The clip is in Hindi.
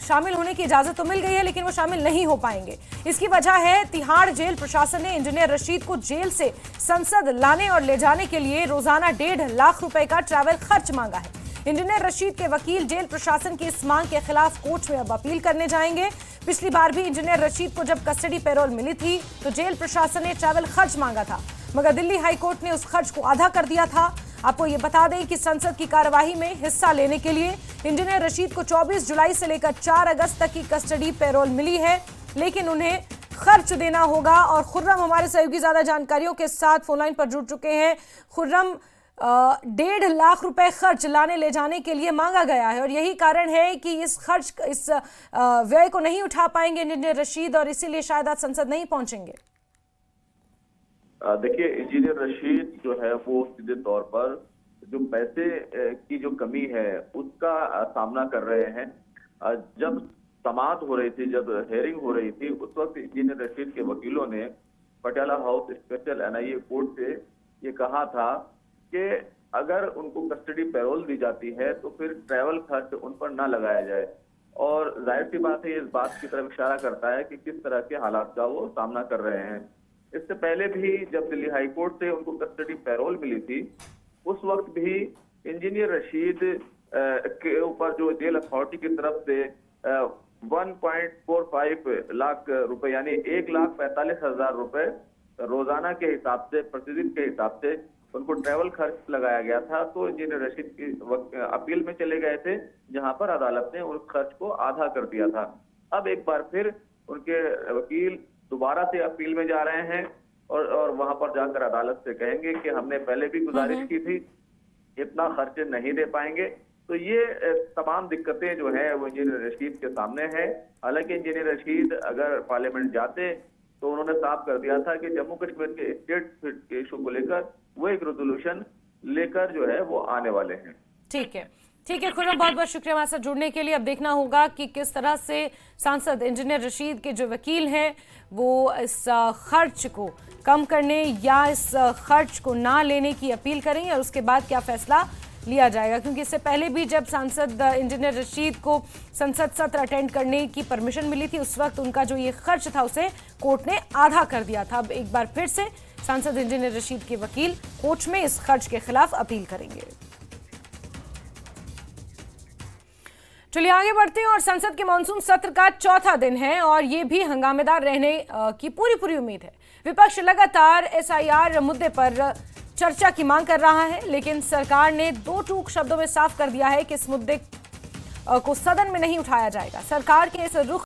शामिल होने की इजाजत तो मिल गई है, लेकिन वो शामिल नहीं हो पाएंगे। इसकी वजह है तिहाड़ जेल प्रशासन ने इंजीनियर रशीद को जेल से संसद लाने और ले जाने के लिए रोजाना 1.5 लाख रुपए का ट्रैवल खर्च मांगा है। इंजीनियर रशीद के वकील जेल प्रशासन की इस मांग के खिलाफ कोर्ट में अब अपील करने जाएंगे। पिछली बार भी इंजीनियर रशीद को जब कस्टडी पैरोल मिली थी तो जेल प्रशासन ने ट्रैवल खर्च मांगा था, मगर दिल्ली हाईकोर्ट ने उस खर्च को आधा कर दिया था। आपको ये बता दें कि संसद की कार्यवाही में हिस्सा लेने के लिए इंजीनियर रशीद को 24 जुलाई से लेकर 4 अगस्त तक की कस्टडी पैरोल मिली है, लेकिन उन्हें खर्च देना होगा। और खुर्रम हमारे सहयोगी ज्यादा जानकारियों के साथ फोनलाइन पर जुड़ चुके हैं। खुर्रम, 1.5 लाख रुपए खर्च लाने ले जाने के लिए मांगा गया है और यही कारण है कि इस व्यय को नहीं उठा पाएंगे इंजीनियर रशीद और इसीलिए शायद आज संसद नहीं पहुंचेंगे। देखिए, इंजीनियर रशीद जो है वो सीधे तौर पर जो पैसे की जो कमी है उसका सामना कर रहे हैं। जब समाअत हो रही थी, जब हेयरिंग हो रही थी, उस वक्त इंजीनियर रशीद के वकीलों ने Patiala house special NIA court से ये कहा था कि अगर उनको कस्टडी पैरोल दी जाती है तो फिर ट्रैवल खर्च उन पर ना लगाया जाए। और जाहिर सी बात है, इस बात की तरफ इशारा करता है कि किस तरह के हालात का वो सामना कर रहे हैं। इससे पहले भी जब दिल्ली हाईकोर्ट से उनको कस्टडी पैरोल मिली थी, उस वक्त भी इंजीनियर रशीद के ऊपर जो जेल अथॉरिटी की तरफ से 1.45 लाख रुपए यानी 1,45,000 रुपए रोजाना के हिसाब से, प्रतिदिन के हिसाब से उनको ट्रैवल खर्च लगाया गया था। तो इंजीनियर रशीद की अपील में चले गए थे, जहां पर अदालत ने उस खर्च को आधा कर दिया था। अब एक बार फिर उनके वकील दोबारा से अपील में जा रहे हैं और वहां पर जाकर अदालत से कहेंगे कि हमने पहले भी गुजारिश की थी, इतना खर्च नहीं दे पाएंगे। तो ये तमाम दिक्कतें जो है वो इंजीनियर रशीद के सामने है। हालांकि इंजीनियर रशीद अगर पार्लियामेंट जाते तो उन्होंने साफ कर दिया था कि जम्मू कश्मीर के स्टेट इशू को लेकर वो एक रेजोल्यूशन लेकर जो है वो आने वाले हैं। ठीक है, ठीक है खुर्रम, बहुत बहुत शुक्रिया हमारे साथ जुड़ने के लिए। अब देखना होगा कि किस तरह से सांसद इंजीनियर रशीद के जो वकील हैं वो इस खर्च को कम करने या इस खर्च को ना लेने की अपील करेंगे और उसके बाद क्या फैसला लिया जाएगा, क्योंकि इससे पहले भी जब सांसद इंजीनियर रशीद को संसद सत्र अटेंड करने की परमिशन मिली थी, उस वक्त उनका जो ये खर्च था उसे कोर्ट ने आधा कर दिया था। अब एक बार फिर से सांसद इंजीनियर रशीद के वकील कोर्ट में इस खर्च के खिलाफ अपील करेंगे। चलिए आगे बढ़ते हैं और संसद के मानसून सत्र का चौथा दिन है और ये भी हंगामेदार रहने की पूरी उम्मीद है। विपक्ष लगातार एसआईआर मुद्दे पर चर्चा की मांग कर रहा है, लेकिन सरकार ने 2 टूक शब्दों में साफ कर दिया है कि इस मुद्दे को सदन में नहीं उठाया जाएगा। सरकार के इस रुख